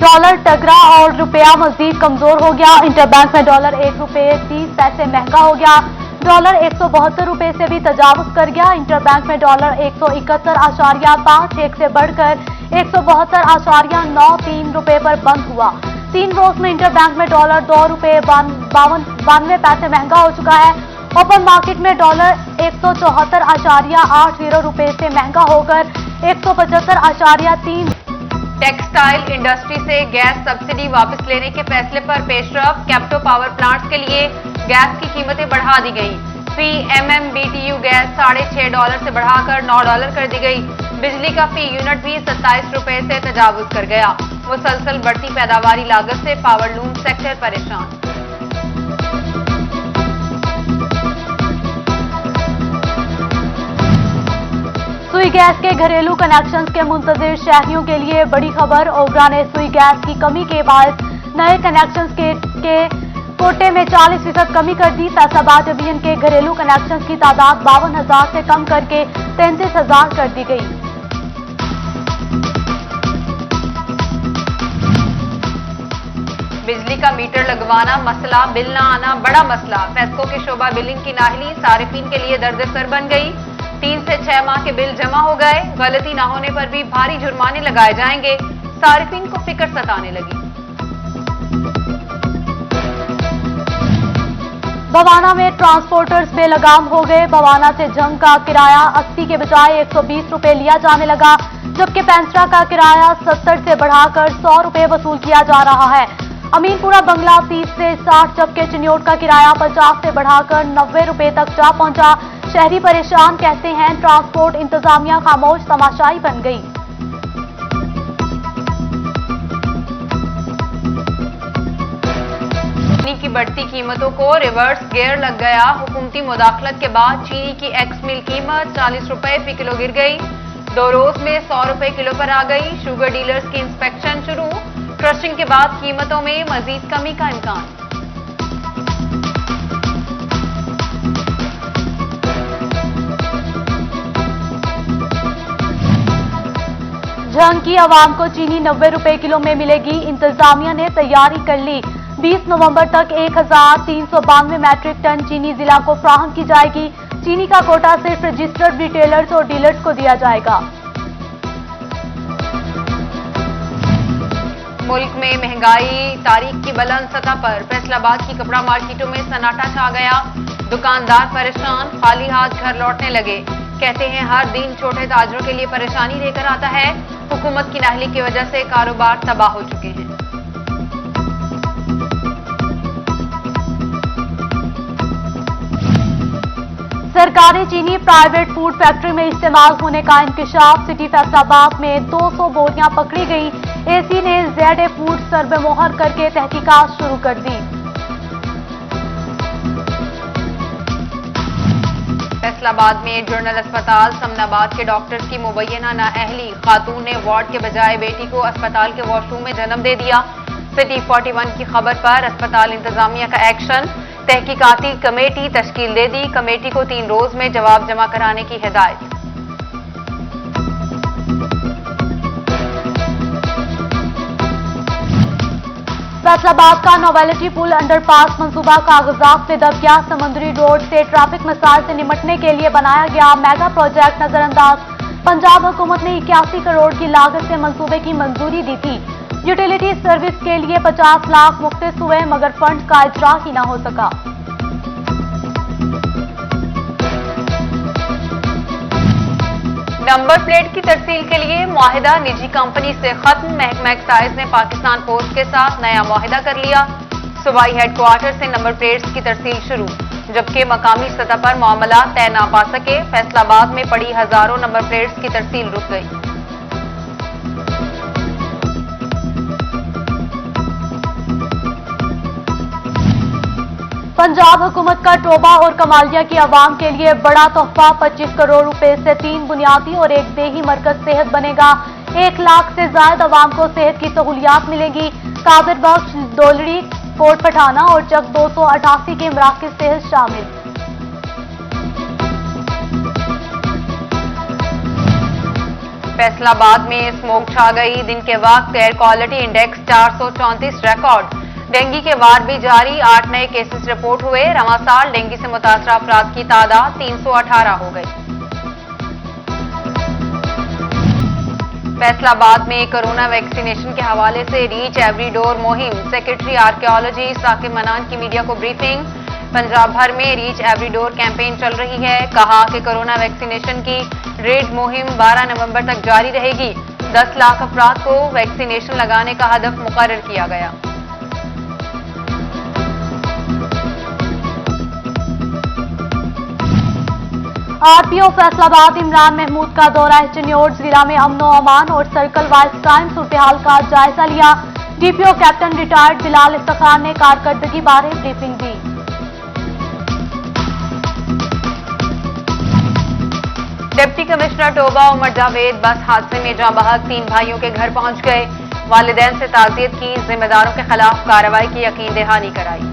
Dollar टकरा और रुपया मजीद कमजोर हो गया। इंटरबैंक में डॉलर ₹1.30 महंगा हो गया। डॉलर 172 रुपए से भी तजावुज कर गया। इंटरबैंक में डॉलर 171.51 से बढ़कर 172.93 रुपए पर बंद हुआ। 3 रोज में इंटरबैंक में डॉलर ₹2.92 महंगा हो चुका है। ओपन मार्केट में डॉलर 174.80 रुपए से महंगा होकर 175.3। टेक्सटाइल इंडस्ट्री से गैस सब्सिडी वापस लेने के फैसले पर पेशरफ। कैप्टो पावर प्लांट्स के लिए गैस की कीमतें बढ़ा दी गई। फी MMBTU गैस $6.5 से बढ़ाकर $9 कर दी गई। बिजली का फी यूनिट भी 27 रुपए से तजावुज कर गया। मुसलसल बढ़ती पैदावारी लागत से पावरलूम सेक्टर परेशान। सुई गैस के घरेलू कनेक्शंस के मुंतजिर शहरियों के लिए बड़ी खबर। ओबरा ने सुई गैस की कमी के बाद नए कनेक्शंस के कोटे में 40% कमी कर दी। फैसलाबाद डिवीजन के घरेलू कनेक्शंस की तादाद 52,000 से कम करके 33,000 कर दी गई। बिजली का मीटर लगवाना मसला, बिल न आना बड़ा मसला। फेस्को के शोबा बिलिंग की नाहली सारिफीन के लिए दर्द सर बन गई। 3 से 6 माह के बिल जमा हो गए। गलती न होने पर भी भारी जुर्माने लगाए जाएंगे। सारिफीन को फिक्र सताने लगी। बवाना में ट्रांसपोर्टर्स बेलगाम हो गए। बवाना से जंग का किराया 80 के बजाय 120 रुपए लिया जाने लगा, जबकि पेंसरा का किराया 70 से बढ़ाकर 100 रुपए वसूल किया जा रहा है। अमीनपुरा बंगला 30 से 60, जबकि चिन्योट का किराया 50 से बढ़ाकर 90 रुपए तक जा पहुंचा। शहरी परेशान, कहते हैं ट्रांसपोर्ट इंतजामिया खामोश तमाशाई बन गई। चीनी की बढ़ती कीमतों को रिवर्स गियर लग गया। हुकूमती मुदाखलत के बाद चीनी की एक्स मिल कीमत 40 रुपए फी किलो गिर गई। 2 रोज में 100 रुपए किलो पर आ गई। शुगर डीलर्स की इंस्पेक्शन शुरू। क्रशिंग के बाद कीमतों में मजीद कमी का इम्कान। जंग की आवाम को चीनी 90 रुपए किलो में मिलेगी। इंतजामिया ने तैयारी कर ली। 20 नवंबर तक 1392 मैट्रिक टन चीनी जिला को फराहम की जाएगी। चीनी का कोटा सिर्फ रजिस्टर्ड रिटेलर्स और डीलर्स को दिया जाएगा। मुल्क में महंगाई तारीख की बुलंद सतह पर। फैसलाबाद की कपड़ा मार्केटों में सन्नाटा छा गया। दुकानदार परेशान, खाली हाथ घर लौटने लगे। कहते हैं हर दिन छोटे ताजरों के लिए परेशानी लेकर आता है। हुकूमत की नाहली की वजह से कारोबार तबाह हो चुके हैं। सरकारी चीनी प्राइवेट फूड फैक्ट्री में इस्तेमाल होने का इंकशाफ। सिटी फैसलाबाद में 200 बोरियां पकड़ी गई। एसी ने ZA फूड सर्वे मोहर करके तहकीकात शुरू कर दी। फैसलाबाद में जनरल अस्पताल समनाबाद के डॉक्टर्स की मुबैना नाअहली। खातून ने वार्ड के बजाय बेटी को अस्पताल के वॉशरूम में जन्म दे दिया। सिटी 41 की खबर पर अस्पताल इंतजामिया का एक्शन। तहकीकाती कमेटी तश्कील दे दी। कमेटी को 3 रोज में जवाब जमा कराने की हिदायत। फैसलाबाद का नोवेलिटी पुल अंडरपास मंसूबा कागजात से दब गया। समुद्री रोड से ट्रैफिक मसाइल से निपटने के लिए बनाया गया मेगा प्रोजेक्ट नजरअंदाज। पंजाब हुकूमत ने 81 करोड़ की लागत से मंसूबे की मंजूरी दी थी। यूटिलिटी सर्विस के लिए 50 लाख मुख्तस हुए, मगर फंड का इजरा ही न हो सका। नंबर प्लेट की तरसील के लिए मुआहिदा निजी कंपनी से खत्म। महकमा एक्साइज ने पाकिस्तान पोस्ट के साथ नया मुआहिदा कर लिया। सूबाई हेडक्वार्टर से नंबर प्लेट्स की तरसील शुरू, जबकि मकामी सतह पर मामला तय ना पा सके। फैसलाबाद में पड़ी हजारों नंबर प्लेट्स की तरसील रुक गई। पंजाब हुकूमत का टोबा और कमालिया की आवाम के लिए बड़ा तोहफा। 25 करोड़ रुपए से 3 बुनियादी और 1 देही मरकज सेहत बनेगा। 1 लाख से ज्यादा आवाम को सेहत की सहूलियात मिलेंगी। कादिर बख्श, डोलड़ी, कोट पठाना और चक 288 के मराकज सेहत शामिल। फैसलाबाद में स्मोक छा गई। दिन के वक्त air quality index 434 record. Dengue के वार भी जारी, 8 नए केसेस रिपोर्ट हुए। रवासाल डेंगू से मुतासरा अफराद की तादाद 318 हो गई। फैसलाबाद में कोरोना वैक्सीनेशन के हवाले से रीच एवरी डोर मुहिम। सेक्रेटरी आर्कियोलॉजी साकिब मनान की मीडिया को ब्रीफिंग। पंजाब भर में रीच एवरी डोर कैंपेन चल रही है। कहा कि कोरोना वैक्सीनेशन की रेड मुहिम 12 नवंबर तक जारी रहेगी। 10 लाख अफराद को वैक्सीनेशन लगाने का हदफ मुकर्रर किया गया। आरपीओ फैसलाबाद इमरान महमूद का दौरा चिन्योट जिला में अमनो अमान और सर्कल वाइज क्राइम सूरत-ए-हाल का जायजा लिया। DPO captain retired Bilal Iftikhar ने कारकर्दगी बारे ब्रीफिंग दी। Deputy commissioner Toba Umar Javed bus हादसे में जाँ बहक 3 भाइयों के घर पहुंच गए। वालिदैन से ताज़ियत की, जिम्मेदारों के खिलाफ कार्रवाई की यकीन दहानी कराई।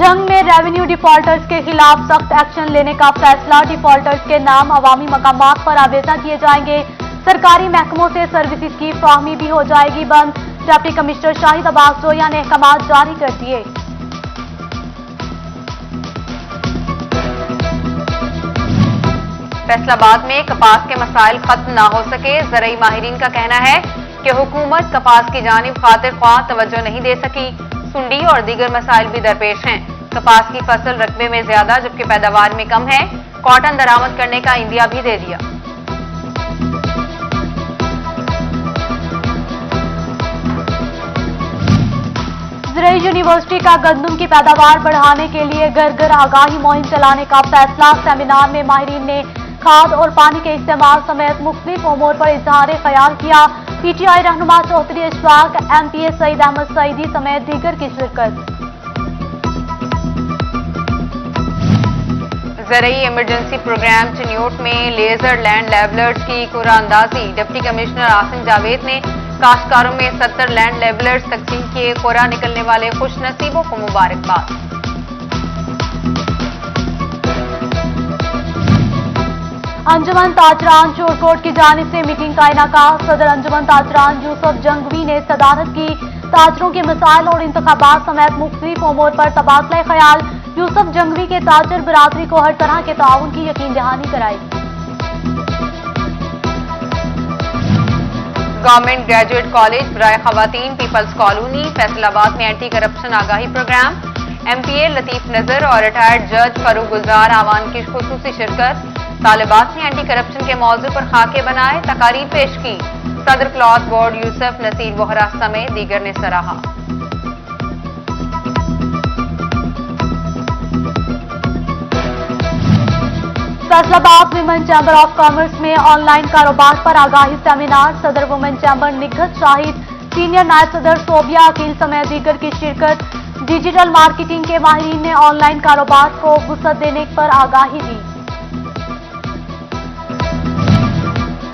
जंग में रेवेन्यू डिफॉल्टर्स के खिलाफ सख्त एक्शन लेने का फैसला। डिफॉल्टर्स के नाम अवामी मकामात पर आवेजा किए जाएंगे। सरकारी महकमों से सर्विसेज की फ्राहमी भी हो जाएगी बंद। डिप्टी कमिश्नर शाहिद अब्बास जोया ने अहकाम जारी कर दिए। फैसलाबाद में कपास के मसाइल खत्म ना हो सके। ज़रई माहिरीन का कहना है कि हुकूमत कपास की जानिब खातिर ख्वाह तवज्जो नहीं दे सकी। सुंडी और दीगर मसाइल भी दरपेश हैं। कपास की फसल रकबे में ज्यादा जबकि पैदावार में कम है। कॉटन दरामद करने का इंदिया भी दे दिया। ज़रई यूनिवर्सिटी का गंदम की पैदावार बढ़ाने के लिए घर घर आगाही मुहिम चलाने का फैसला। सेमिनार में माहिरीन ने खाद और पानी के इस्तेमाल समेत मुख्तलिफ उमूर पर इजहार ख्याल किया। पीटीआई रहनुमा चौधरी इशफाक, एमपीए सईद अहमद सईदी समेत दीगर की शिरकत। ज़रई इमरजेंसी प्रोग्राम चिन्योट में लेजर लैंड लेवलर्स की कुरानंदाजी। डिप्टी कमिश्नर आसिम जावेद ने काश्तकारों में 70 लैंड लेवलर्स तकसीम किए। कोरा निकलने वाले खुश नसीबों को मुबारकबाद। अंजुमन ताजरान चोरकोट की जानिब से मीटिंग का इनेकाद। सदर अंजुमन ताजरान यूसुफ जंगवी ने सदारत की। ताजरों के मसाइल और इंतखाबात समेत मुख्तलिफ उमूर पर तबादला ख्याल। यूसुफ जंगवी के ताजर बिरादरी को हर तरह के ताउन की यकीन दहानी कराई। गवर्नमेंट ग्रेजुएट कॉलेज बराए खवातीन पीपल्स कॉलोनी फैसलाबाद में एंटी करप्शन आगाही प्रोग्राम। एमपीए लतीफ नजर और रिटायर्ड जज फरूक गुलजार आवान की खुसूसी शिरकत। तालिबात ने एंटी करप्शन के मौजू पर खाके बनाए, तकारीर पेश की। सदर क्लॉथ बोर्ड यूसुफ नसीर बोहरा समेत दीगर ने सराहा। Faisalabad women chamber of commerce में ऑनलाइन कारोबार पर आगाही सेमिनार। सदर women chamber Nighat Shahid, senior नायब सदर सोबिया अकील समेत दीगर की शिरकत। डिजिटल मार्केटिंग के माहिरीन ने ऑनलाइन कारोबार को वुसअत देने पर आगाही दी।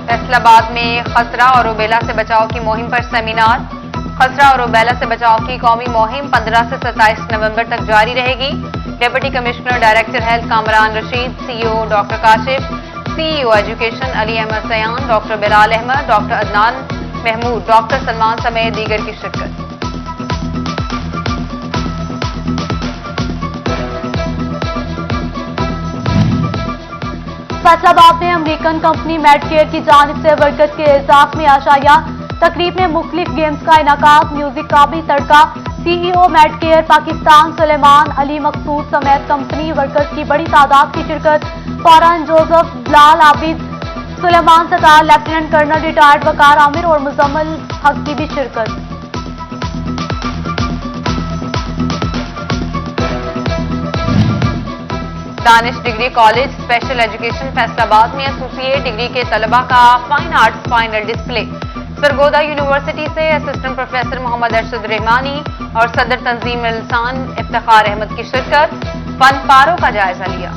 फैसलाबाद में खसरा और रूबेला से बचाव की मुहिम पर सेमिनार। खसरा और रूबेला से बचाव की कौमी मुहिम 15 से 27 नवंबर तक जारी रहेगी। Deputy commissioner director health Kamran Rashid, CEO doctor Kashif, CEO education Ali Ahmad Sayan, doctor Bilal Ahmad, doctor Adnan Mahmood, doctor Salman समेत दीगर की शिरकत। फैसलाबाद में अमेरिकन कंपनी मेडकेयर की जानिब से वर्कर्स के एजाज में आशाया। तकरीब में मुख्तलिफ गेम्स का इनाकाद, म्यूजिक का भी तड़का। सीईओ मेडकेयर पाकिस्तान सुलेमान अली मकसूद समेत कंपनी वर्कर्स की बड़ी तादाद की शिरकत। फौरन Joseph, Bilal Abid, Suleman Sattar, lieutenant colonel retired Waqar Aamir और मुजम्मल हक की भी शिरकत। Danish degree college special education Faisalabad में एसोसिएट डिग्री के तलबा का fine arts final display. Sargodha university से असिस्टेंट प्रोफेसर मोहम्मद अरशद रहमानी और सदर तंजीम इंसान इफ्तिखार अहमद की शिरकत। फन पारों का जायजा लिया।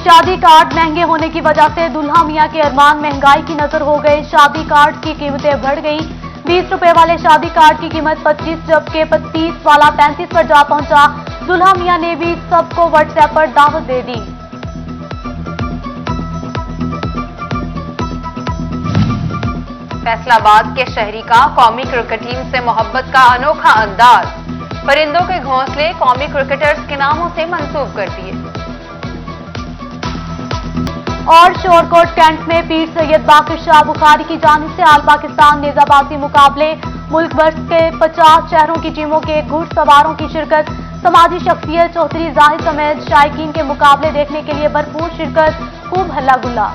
शादी कार्ड महंगे होने की वजह से दुल्हा मियां के अरमान महंगाई की नजर हो गए। शादी कार्ड की कीमतें बढ़ गई। 20 रुपए वाले शादी कार्ड की कीमत 25 जबकि 25 वाला 35 पर जा पहुंचा। दुल्हा मियां ने भी सबको व्हाट्सएप पर दावत दे दी। फैसलाबाद के शहरी का कौमी क्रिकेट टीम से मोहब्बत का अनोखा अंदाज। परिंदों के घोंसले कौमी क्रिकेटर्स के नामों से मंसूब कर दिए। और शोरकोट कैंट में पीर सैयद बाकिर शाह बुखारी की जानिब से आल पाकिस्तान नेजाबाजी मुकाबले। मुल्क भर के 50 शहरों की टीमों के घुड़सवारों की शिरकत। समाजी शख्सियत चौधरी जाहिद समेत शायकीन के मुकाबले देखने के लिए भरपूर शिरकत। खूब हल्ला गुल्ला।